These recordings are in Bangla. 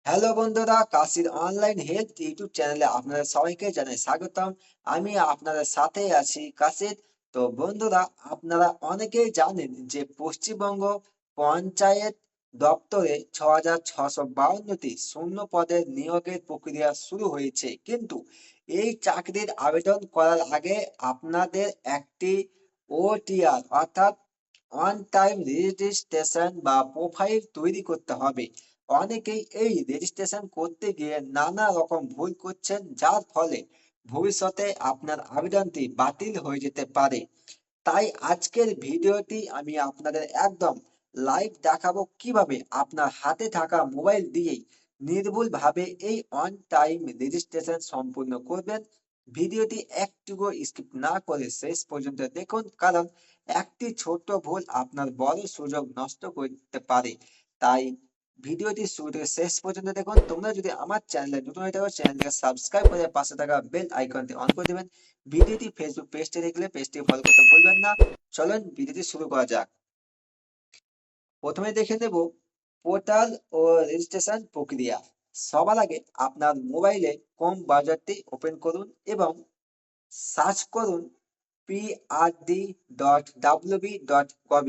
হ্যালো বন্ধুরা, কাশির অনলাইন হেলথ ইউটিউব চ্যানেলে আপনাদের সবাইকে জানাই স্বাগতম। আমি আপনাদের সাথে আছি কাশির। তো বন্ধুরা, আপনারা অনেকেই জানেন যে পশ্চিমবঙ্গ পঞ্চায়েত দপ্তরে 6,652টি শূন্য পদের নিয়োগের প্রক্রিয়া শুরু হয়েছে, কিন্তু এই চাকরির আবেদন করার আগে আপনাদের একটি ওটিআর অর্থাৎ অন টাইম রেজিস্ট্রেশন বা প্রোফাইল তৈরি করতে হবে। অনেকেই এই রেজিস্ট্রেশন করতে গিয়ে নানা রকম ভুল করছেন, যার ফলে ভবিষ্যতে আপনার আবেদনটি বাতিল হয়ে যেতে পারে। তাই আজকের ভিডিওটি আমি আপনাদের একদম লাইভ দেখাবো কিভাবে আপনার হাতে থাকা মোবাইল দিয়েই নির্ভুলভাবে এই অন টাইম রেজিস্ট্রেশন সম্পূর্ণ করবেন। ভিডিওটি একটুকু স্কিপ না করে শেষ পর্যন্ত দেখুন, কারণ একটি ছোট্ট ভুল আপনার বড় সুযোগ নষ্ট করতে পারে। তাই ভিডিওটি শুরু থেকে শেষ পর্যন্ত দেখুন। তোমরা যদি আমার চ্যানেলে নতুন হয়ে থাকো, চ্যানেলটিকে সাবস্ক্রাইব করে পাশে থাকা বেল আইকনটি অন করে দেবেন। ভিডিওটি ফেসবুক পেজটি দেখলে পেজটি ফলো করতে ভুলবেন না। চলুন ভিডিওটি শুরু করা যাক। প্রথমে দেখে নেব পোর্টাল ও রেজিস্ট্রেশন প্রক্রিয়া। সবার আগে আপনার মোবাইলে কম ব্রাউজারটি ওপেন করুন এবং সার্চ করুন prd.wb.gov।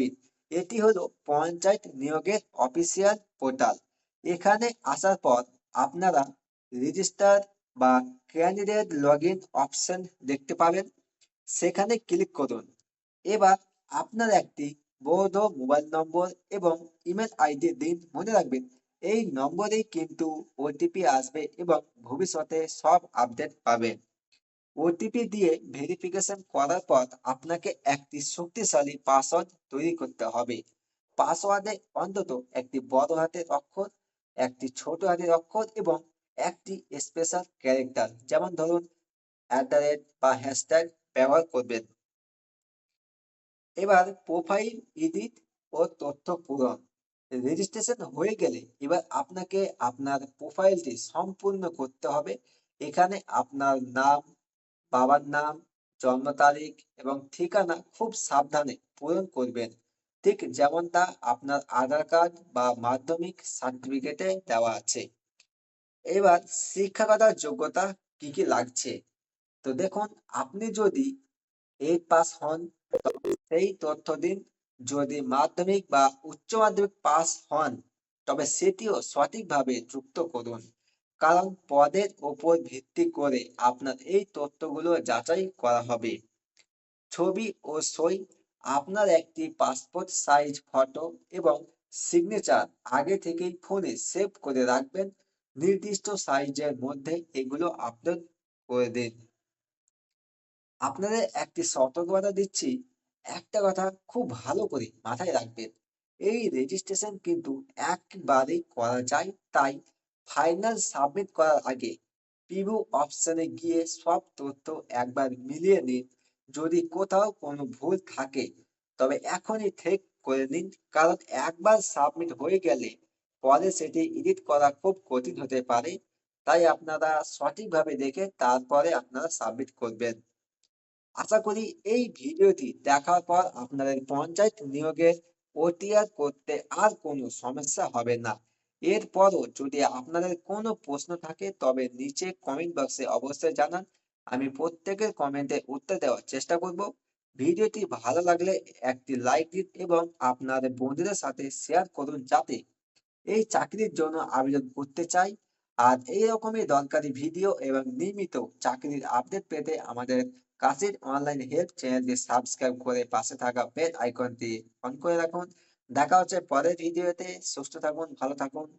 এটি হলো পঞ্চায়েত নিয়োগের অফিসিয়াল পোর্টাল। এখানে আসার পর আপনারা রেজিস্টার বা ক্যান্ডিডেট লগ ইন অপশন দেখতে পাবেন, সেখানে ক্লিক করুন। এবার আপনার একটি বৈধ মোবাইল নম্বর এবং ইমেল আইডি দিন। মনে রাখবেন, এই নম্বরেই কিন্তু ওটিপি আসবে এবং ভবিষ্যতে সব আপডেট পাবেন। ওটিপি দিয়ে ভেরিফিকেশন করার পর আপনাকে একটি শক্তিশালী পাসওয়ার্ড তৈরি করতে হবে। পাসওয়ার্ডে অন্তত একটি বড় হাতের অক্ষর, একটি ছোট হাতের অক্ষর এবং একটি স্পেশাল ক্যারেক্টার, যেমন ধরুন বা হ্যাশট্যাগ ব্যবহার করবেন। এবার প্রোফাইল এডিট ও তথ্য পূরণ। রেজিস্ট্রেশন হয়ে গেলে এবার আপনাকে আপনার প্রোফাইলটি সম্পূর্ণ করতে হবে। এখানে আপনার নাম, বাবার নাম, জন্ম তারিখ এবং ঠিকানা খুব সাবধানে পূরণ করবেন, ঠিক যেমনটা আপনার আধার কার্ড বা মাধ্যমিক সার্টিফিকেটে দেওয়া আছে। এবার শিক্ষাগত যোগ্যতা কি কি লাগছে, তো দেখুন, আপনি যদি 8 পাস হন সেই তথ্য দিন। যদি মাধ্যমিক বা উচ্চ মাধ্যমিক পাস হন তবে সেটিও সঠিকভাবে যুক্ত করুন, কারণ পদের উপর ভিত্তি করে আপনার এই তথ্যগুলো যাচাই করা হবে। ছবি ও সই, আপনার একটি পাসপোর্ট সাইজ ফটো এবং সিগনেচার আগে থেকেই ফোনে সেভ করে রাখবেন। নির্দিষ্ট সাইজের মধ্যে এগুলো আপলোড করে দিন। আপনাদের একটি সতর্কতা দিচ্ছি, একটা কথা খুব ভালো করে মাথায় রাখবেন, এই রেজিস্ট্রেশন কিন্তু একবারেই করা যায়। তাই ফাইনাল সাবমিট করার আগে প্রিভিউ অপশনে গিয়ে সব তথ্য একবার মিলিয়ে নিন। যদি কোথাও কোনো ভুল থাকে তবে এখনই ঠিক করে নিন, কারণ একবার সাবমিট হয়ে গেলে পরে সেটি এডিট করা খুব কঠিন হতে পারে। তাই আপনারা সঠিকভাবে দেখে তারপরে আপনারা সাবমিট করবেন। আশা করি এই ভিডিওটি দেখার পর আপনাদের পঞ্চায়েত নিয়োগের ওটিআর করতে আর কোনো সমস্যা হবে না। এরপরও যদি আপনাদের কোনো প্রশ্ন থাকে তবে নিচে কমেন্ট বক্সে অবশ্যই জানান। আমি প্রত্যেকের কমেন্টে উত্তর দেওয়ার চেষ্টা করব। ভিডিওটি ভালো লাগলে একটি লাইক দিন এবং আপনার বন্ধুদের সাথে শেয়ার করুন, যাতে এই চাকরির জন্য আবেদন করতে চাই। আর এই রকমই দরকারি ভিডিও এবং নিয়মিত চাকরির আপডেট পেতে আমাদের কাশির অনলাইন হেল্প চ্যানেলটি সাবস্ক্রাইব করে পাশে থাকা বেল আইকনটি অন করে রাখুন। দেখা হচ্ছে পরের ভিডিওতে। সুস্থ থাকুন, ভালো থাকুন।